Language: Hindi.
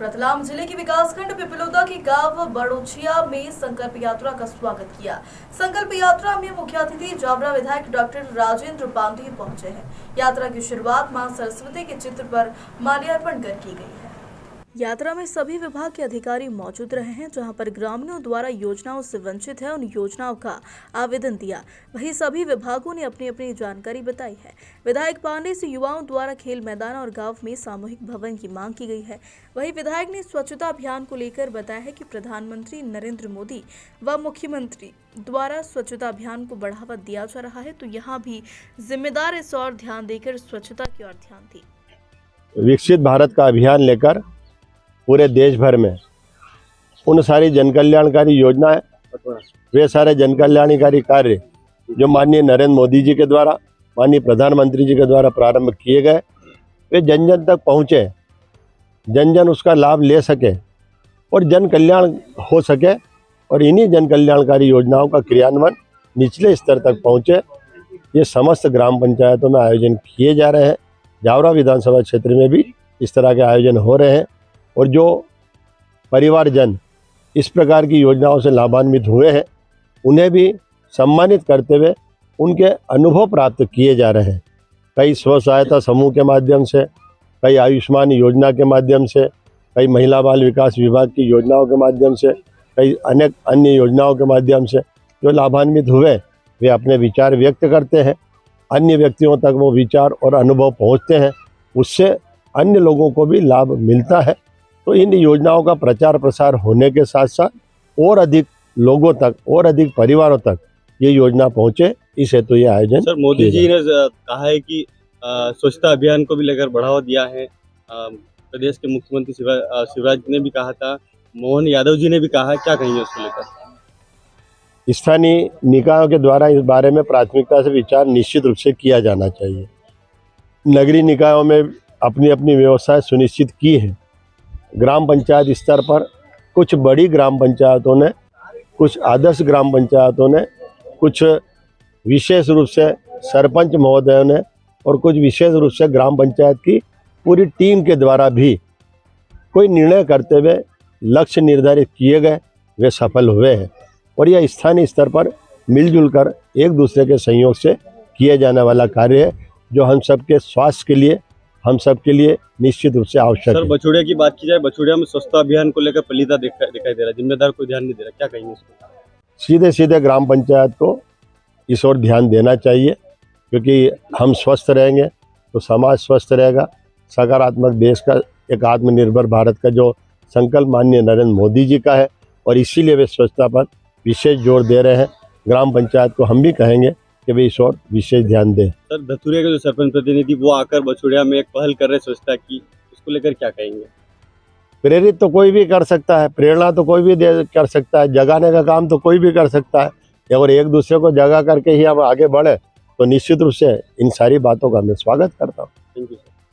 रतलाम जिले के विकासखंड पिपलोदा के गांव बड़ोचिया में संकल्प यात्रा का स्वागत किया। संकल्प यात्रा में मुख्य अतिथि जावरा विधायक डॉक्टर राजेंद्र पांडेय पहुंचे हैं। यात्रा की शुरुआत मां सरस्वती के चित्र पर माल्यार्पण कर की गई है। यात्रा में सभी विभाग के अधिकारी मौजूद रहे हैं, जहां पर ग्रामीणों द्वारा योजनाओं से वंचित है उन योजनाओं का आवेदन दिया। वहीं सभी विभागों ने अपनी अपनी जानकारी बताई है। विधायक पांडेय से युवाओं द्वारा खेल मैदान और गांव में सामूहिक भवन की मांग की गई है। वहीं विधायक ने स्वच्छता अभियान को लेकर बताया है कि प्रधानमंत्री नरेंद्र मोदी व मुख्यमंत्री द्वारा स्वच्छता अभियान को बढ़ावा दिया जा रहा है, तो यहाँ भी जिम्मेदार इस और ध्यान देकर स्वच्छता की ओर ध्यान दी। विकसित भारत का अभियान लेकर पूरे देश भर में उन सारी जनकल्याणकारी योजनाएं, वे सारे जनकल्याणकारी कार्य जो माननीय नरेंद्र मोदी जी के द्वारा, माननीय प्रधानमंत्री जी के द्वारा प्रारंभ किए गए, वे जन जन तक पहुँचे, जन जन उसका लाभ ले सके और जन कल्याण हो सके और इन्हीं जन कल्याणकारी योजनाओं का क्रियान्वयन निचले स्तर तक पहुँचे। ये समस्त ग्राम पंचायतों में आयोजन किए जा रहे हैं। जावरा विधानसभा क्षेत्र में भी इस तरह के आयोजन हो रहे हैं और जो परिवारजन इस प्रकार की योजनाओं से लाभान्वित हुए हैं, उन्हें भी सम्मानित करते हुए उनके अनुभव प्राप्त किए जा रहे हैं। कई स्व सहायता समूह के माध्यम से, कई आयुष्मान योजना के माध्यम से, कई महिला बाल विकास विभाग की योजनाओं के माध्यम से, कई अनेक अन्य योजनाओं के माध्यम से जो लाभान्वित हुए, वे अपने विचार व्यक्त करते हैं। अन्य व्यक्तियों तक वो विचार और अनुभव पहुँचते हैं, उससे अन्य लोगों को भी लाभ मिलता है। तो इन योजनाओं का प्रचार प्रसार होने के साथ साथ और अधिक लोगों तक और अधिक परिवारों तक ये योजना पहुंचे, इस हेतु ये आयोजन। सर, मोदी जी ने कहा है कि स्वच्छता अभियान को भी लेकर बढ़ावा दिया है। प्रदेश के मुख्यमंत्री शिवराज ने भी कहा था, मोहन यादव जी ने भी कहा है, क्या कहेंगे उसको लेकर? स्थानीय निकायों के द्वारा इस बारे में प्राथमिकता से विचार निश्चित रूप से किया जाना चाहिए। नगरीय निकायों में अपनी अपनी व्यवस्थाएं सुनिश्चित की है। ग्राम पंचायत स्तर पर कुछ बड़ी ग्राम पंचायतों ने, कुछ आदर्श ग्राम पंचायतों ने, कुछ विशेष रूप से सरपंच महोदयों ने और कुछ विशेष रूप से ग्राम पंचायत की पूरी टीम के द्वारा भी कोई निर्णय करते हुए लक्ष्य निर्धारित किए गए, वे सफल हुए हैं। और यह स्थानीय स्तर पर मिलजुल कर एक दूसरे के सहयोग से किए जाने वाला कार्य है, जो हम सबके स्वास्थ्य के लिए, हम सबके लिए निश्चित रूप से आवश्यक है। सर, बछुड़िया की बात की जाए, बछुड़िया में स्वच्छता अभियान को लेकर पलीदा दिखाई दे रहा है, जिम्मेदार कोई ध्यान नहीं दे रहा, क्या कहेंगे इसको? सीधे सीधे ग्राम पंचायत को इस ओर ध्यान देना चाहिए, क्योंकि हम स्वस्थ रहेंगे तो समाज स्वस्थ रहेगा। सकारात्मक देश का, एक आत्मनिर्भर भारत का जो संकल्प माननीय नरेंद्र मोदी जी का है, और इसीलिए वे स्वच्छता पर विशेष जोर दे रहे हैं। ग्राम पंचायत को हम भी कहेंगे कि वे इस ओर विशेष ध्यान दें। सर, धतूरिया के जो सरपंच प्रतिनिधि वो आकर बछुड़िया में एक पहल कर रहे स्वच्छता की, उसको लेकर क्या कहेंगे? प्रेरित तो कोई भी कर सकता है, प्रेरणा तो कोई भी कर सकता है, जगाने का काम तो कोई भी कर सकता है। और एक दूसरे को जगा करके ही हम आगे बढ़े तो निश्चित रूप से इन सारी बातों का मैं स्वागत करता हूँ। Thank you.